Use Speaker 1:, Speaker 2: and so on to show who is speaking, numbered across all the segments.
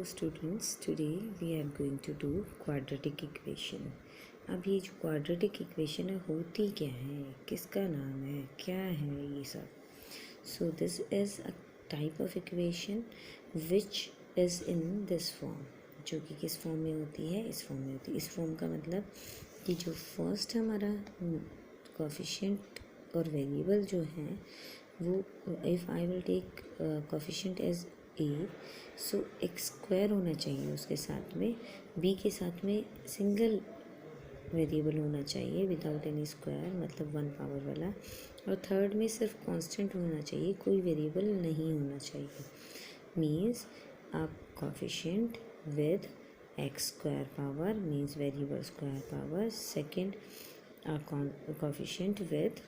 Speaker 1: students, today we are going to do quadratic equation. अब ये जो quadratic equation है होती क्या है, किसका नाम है, क्या है ये सब. So this is a type of equation which is in this form. जो कि किस फॉर्म में होती है, इस फॉर्म में होती है. इस फॉर्म का मतलब कि जो फर्स्ट हमारा कोफिशिएंट और वेरिएबल जो है वो if I will take coefficient as A, so X square होना चाहिए उसके साथ में, बी के साथ में सिंगल वेरिएबल होना चाहिए विदाउट एनी स्क्वायर, मतलब वन पावर वाला, और थर्ड में सिर्फ कांस्टेंट होना चाहिए, कोई वेरिएबल नहीं होना चाहिए. मीन्स आप coefficient with x square power means variable square power, second coefficient with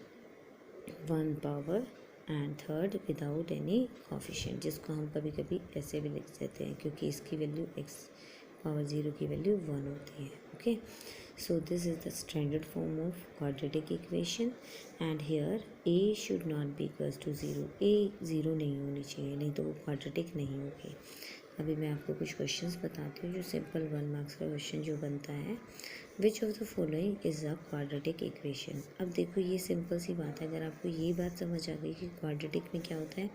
Speaker 1: one power, and third without any coefficient, जिसको हम कभी कभी ऐसे भी लिख देते हैं क्योंकि इसकी वैल्यू एक्स पावर ज़ीरो की वैल्यू वन होती है. Okay, so this is the standard form of quadratic equation and here A should not be equals to zero. A zero नहीं होनी चाहिए, नहीं तो वो क्वाड्रेटिक नहीं होगी. अभी मैं आपको कुछ क्वेश्चंस बताती हूँ जो सिंपल 1 मार्क्स का क्वेश्चन जो बनता है. Which of the following is a quadratic equation. अब देखो ये सिंपल सी बात है, अगर आपको ये बात समझ आ गई कि क्वाड्रेटिक में क्या होता है,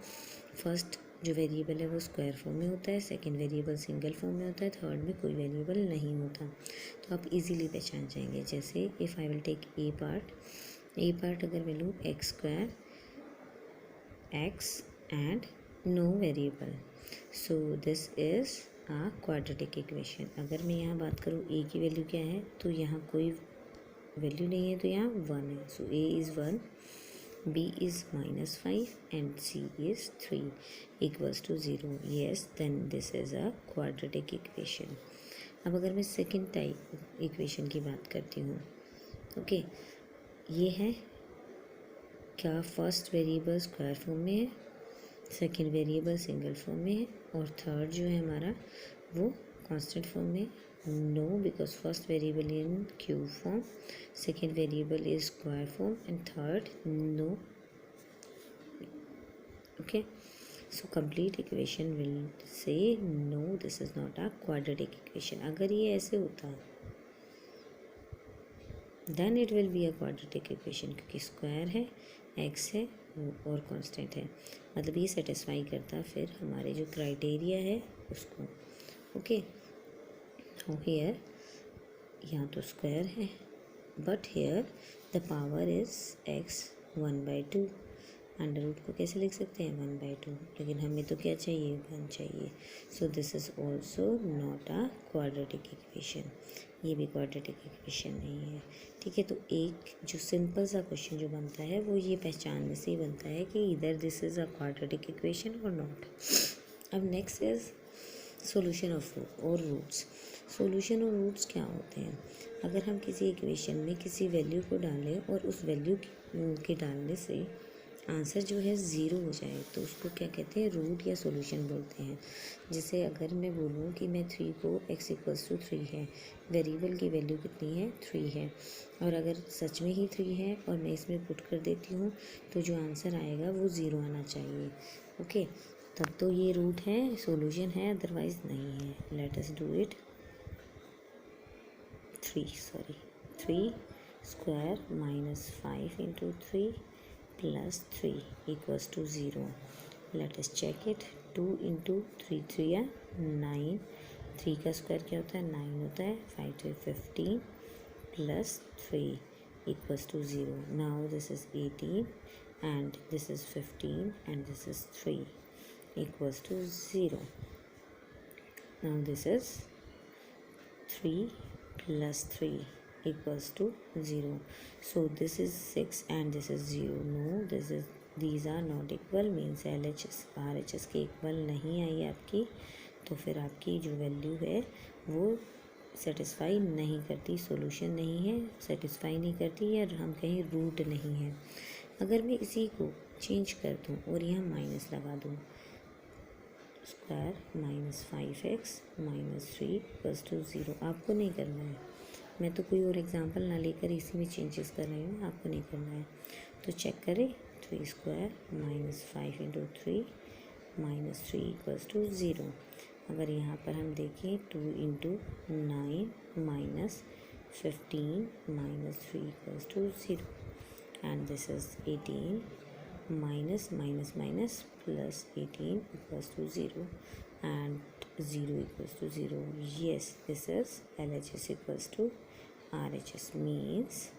Speaker 1: फर्स्ट जो वेरिएबल है वो स्क्वायर फॉर्म में होता है, सेकंड वेरिएबल सिंगल फॉर्म में होता है, थर्ड में कोई वेरिएबल नहीं होता, तो आप इजीली पहचान जाएंगे. जैसे if I will take A part अगर मैं लूँ X square X and no variable, so this is a quadratic equation. अगर मैं यहाँ बात करूँ ए की वैल्यू क्या है, तो यहाँ कोई वैल्यू नहीं है, तो यहाँ वन है. So A is one, B is -5 and C is 3 equals to zero. Yes, then this is a quadratic equation. अब अगर मैं सेकेंड टाइप इक्वेशन की बात करती हूँ, ओके, ये है क्या, फर्स्ट वेरिएबल स्क्वायर फॉर्म में है, सेकेंड वेरिएबल सिंगल फॉर्म में है, और थर्ड जो है हमारा वो कांस्टेंट फॉर्म में. No, because first variable in cube form, second variable is square form and third no. Okay, so complete equation will say no, this is not a quadratic equation. अगर ये ऐसे होता then it will be a quadratic equation, क्योंकि square है, X है और constant है, मतलब ये सेटिस्फाई करता फिर हमारे जो क्राइटेरिया है उसको. ओके, नाउ हियर यहाँ तो स्क्वायर है, but here the power is X 1/2. Under root को कैसे लिख सकते हैं, 1/2, लेकिन हमें तो क्या चाहिए, 1 चाहिए. सो this is also not a quadratic equation, ये भी क्वाड्रेटिक इक्वेशन नहीं है. ठीक है, तो एक जो सिंपल सा क्वेश्चन जो बनता है वो ये पहचानने से ही बनता है कि इधर this is a quadratic equation और नॉट. अब next is solution of roots. Solution और रूट्स क्या होते हैं, अगर हम किसी इक्वेशन में किसी वैल्यू को डालें और उस वैल्यू के डालने से आंसर जो है ज़ीरो हो जाए तो उसको क्या कहते हैं, रूट या सॉल्यूशन बोलते हैं. जैसे अगर मैं बोलूँ कि मैं 3 को x इक्वल्स टू 3 है, वेरिएबल की वैल्यू कितनी है, 3 है, और अगर सच में ही 3 है और मैं इसमें पुट कर देती हूँ तो जो आंसर आएगा वो ज़ीरो आना चाहिए. ओके, तब तो ये रूट है, सॉल्यूशन है, अदरवाइज़ नहीं है. Let us do it. 3 square -5 into 3 plus 3 equals to 0. Let us check it. 2 into 3 3 है 9. 3 का स्क्वायर क्या होता है, 9 होता है. 5 to 15 plus 3 equals to 0. Now this is 18 and this is 15 and this is 3 equals to 0. Now this is 3 plus 3 equals to 0. So this is 6 and this is 0. No, these are not equal, means LHS RHS के equal नहीं आई आपकी, तो फिर आपकी जो value है वो satisfy नहीं करती, सॉल्यूशन नहीं है, सेटिस्फाई नहीं करती, या हम कहीं रूट नहीं है. अगर मैं इसी को चेंज कर दूँ और यहाँ माइनस लगा दूँ, स्क्वायर -5x -3 इक्वल्स टू 0, आपको नहीं करना है, मैं तो कोई और एग्जांपल ना लेकर इसी में चेंजेस कर रही हूँ, आपको नहीं करना है. तो चेक करें, 3 स्क्वायर -5 इंटू 3 -3 इक्वल्स टू 0. अगर यहाँ पर हम देखें 2 into 9 minus 15 minus 3 equals to 0 and this is 18 minus minus minus plus 18 equals to 0 and 0 equals to 0. yes, this is LHS equals to RHS means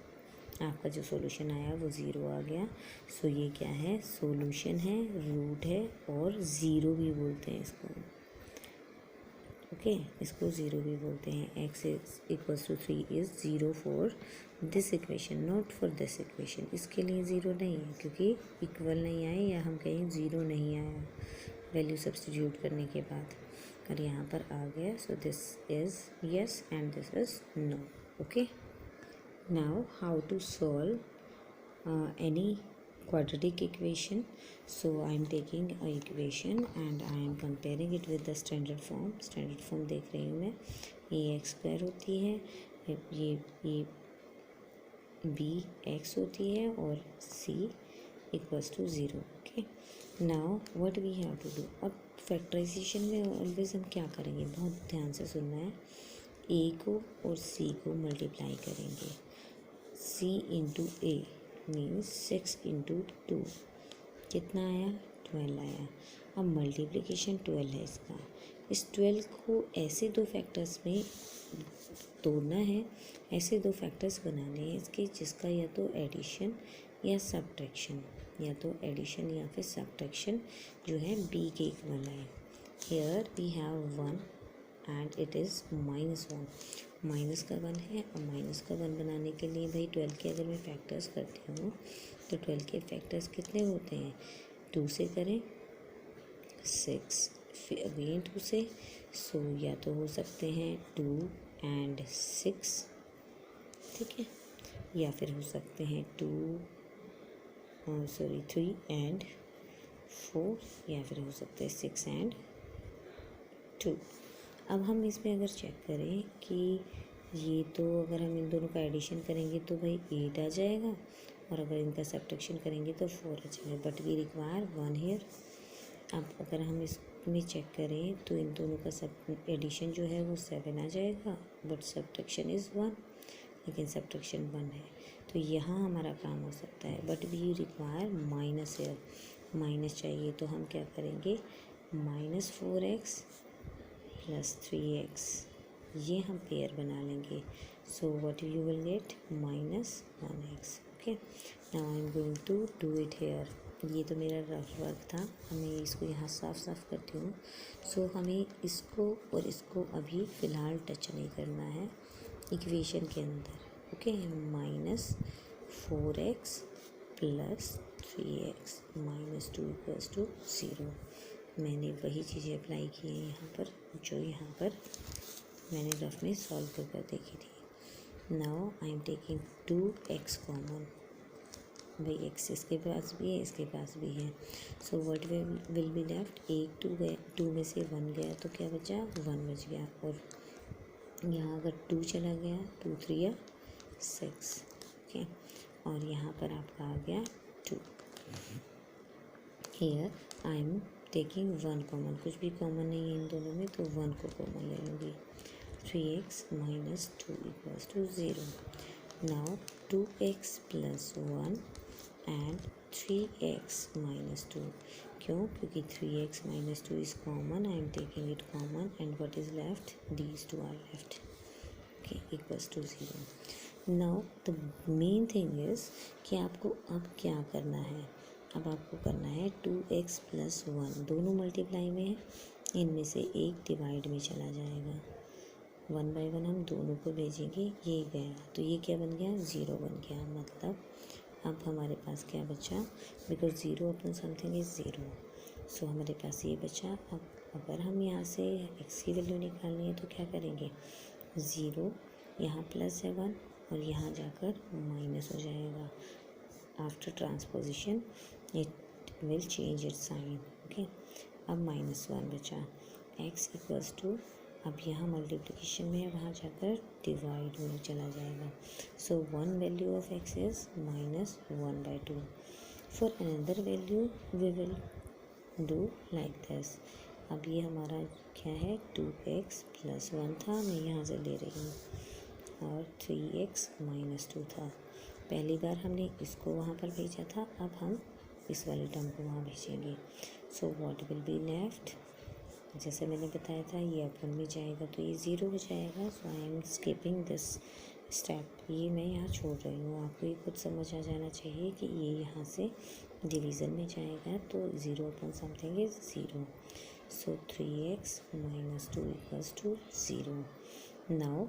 Speaker 1: आपका जो सॉल्यूशन आया वो ज़ीरो आ गया. सो ये क्या है, सॉल्यूशन है, रूट है और ज़ीरो भी बोलते हैं इसको. ओके इसको ज़ीरो भी बोलते हैं. x is equals to 3 is zero for this equation, not for this equation. इसके लिए ज़ीरो नहीं है क्योंकि इक्वल नहीं आए या हम कहें ज़ीरो नहीं आया वैल्यू सब्स्टिट्यूट करने के बाद. और यहाँ पर आ गया. So this is yes and this is no. Okay now how to solve any quadratic equation. So I am taking a equation and I am comparing it with the standard form. standard form देख रही हूँ मैं. ये x square होती है, ये b x होती है और c equals to 0. Okay now what we have to do. अब फैक्टराइजेशन में ऑलवेज हम क्या करेंगे, बहुत ध्यान से सुनना है. a को और c को मल्टीप्लाई करेंगे. c इंटू ए मीन्स 6 इंटू 2 कितना आया, 12 आया. अब मल्टीप्लिकेशन 12 है इसका. इस 12 को ऐसे दो फैक्टर्स में तोड़ना है, ऐसे दो फैक्टर्स बनाने हैं इसके जिसका या तो एडिशन या सब्ट्रैक्शन, या तो एडिशन या फिर सब्ट्रैक्शन जो है b के इक्वल है. Here we have 1 and it is -1. Minus का 1 है. और माइनस का 1 बनाने के लिए भाई 12 के अगर मैं फैक्टर्स करती हूँ तो 12 के फैक्टर्स कितने होते हैं, 2 से करें 6, फिर अगेन 2 से. सो या तो हो सकते हैं 2 एंड 6, ठीक है, या फिर हो सकते हैं 3 एंड 4, या फिर हो सकते हैं 6 एंड 2. अब हम इसमें अगर चेक करें कि ये तो अगर हम इन दोनों का एडिशन करेंगे तो भाई 8 आ जाएगा और अगर इनका सब्ट्रैक्शन करेंगे तो 4 आ जाएगा. But we require 1 here. अब अगर हम इसमें चेक करें तो इन दोनों का सब एडिशन जो है वो 7 आ जाएगा बट सब्ट्रैक्शन इज़ 1, लेकिन सब्ट्रैक्शन 1 है. तो यहाँ हमारा काम हो सकता है. But we require minus here. Minus चाहिए तो हम क्या करेंगे, -4x प्लस 3x, ये हम पेयर बना लेंगे. So what you will get, -1x. Okay now I am going to do it here. ये तो मेरा रफ वर्क था. हमें इसको यहाँ साफ करती हूँ. सो हमें इसको और इसको अभी फ़िलहाल टच नहीं करना है इक्वेशन के अंदर. Okay -4x plus 3x -2 equals to 0. मैंने वही चीज़ें अप्लाई की हैं यहाँ पर जो यहाँ पर मैंने रफ में सॉल्व कर देखी थी. Now I am taking 2x common. भाई x इसके पास भी है, इसके पास भी है. So what will be left, 1 2 गया, 2 में से 1 गया तो क्या बचा, 1 बच गया. और यहाँ अगर 2 चला गया, 2 3 6. ओके और यहाँ पर आपका आ गया 2. Here I am taking 1 common. कुछ भी कॉमन नहीं है इन दोनों में तो 1 को कॉमन ले लूँगी. 3x minus 2 equals to 0. Now 2x plus 1 and 3x minus 2. क्यों, क्योंकि 3x minus 2 is common. I am taking it common and what is left, these two are left. Okay equals to 0. Now the main thing is कि आपको अब क्या करना है. अब आपको करना है 2x plus 1 दोनों मल्टीप्लाई में है, इनमें से एक डिवाइड में चला जाएगा. 1 बाई 1 हम दोनों को भेजेंगे. ये गया तो ये क्या बन गया, 0 बन गया. मतलब अब हमारे पास क्या बचा, बिकॉज 0 अपॉन समथिंग इज़ 0. सो हमारे पास ये बचा. अब अगर हम यहाँ से x की वैल्यू निकालनी है तो क्या करेंगे, 0 यहाँ प्लस है 1 और यहाँ जाकर माइनस हो जाएगा. After transposition it will change its sign. Okay अब -1 बचा. x इक्वल्स टू, अब यहाँ मल्टीप्लिकेशन में है, वहाँ जाकर डिवाइड में चला जाएगा. So 1 value of x is -1/2. For another value we will do like this. अब ये हमारा क्या है 2x+1 था, मैं यहाँ से ले रही हूँ, और 3x-2 था। पहली बार हमने इसको वहाँ पर भेजा था, अब हम इस वाले टर्म को वहाँ भेजेंगे। So what will be left, जैसे मैंने बताया था ये अपन में जाएगा तो ये 0 हो जाएगा। So I am skipping this step, ये मैं यहाँ छोड़ रही हूँ। आपको ये खुद समझ आ जाना चाहिए कि ये यहाँ से डिवीज़न में जाएगा तो 0 upon something is 0। So 3x-2 equals to 0। Now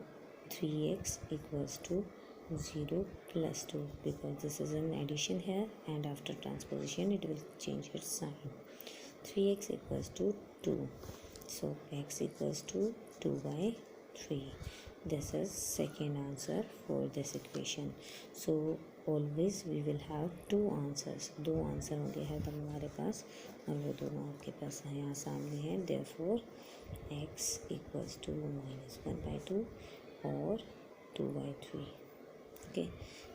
Speaker 1: 3x equals to 0+2 because this is an addition here, and after transposition it will change its sign. 3x equals to 2, so x equals to 2/3. This is second answer for this equation. So always we will have two answers, दो answer होंगे हर बार हमारे पास, और वो दोनों आपके पास यहाँ सामने हैं। therefore x equals to -1/2 or 2/3. Okay,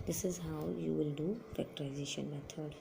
Speaker 1: this is how you will do factorization method.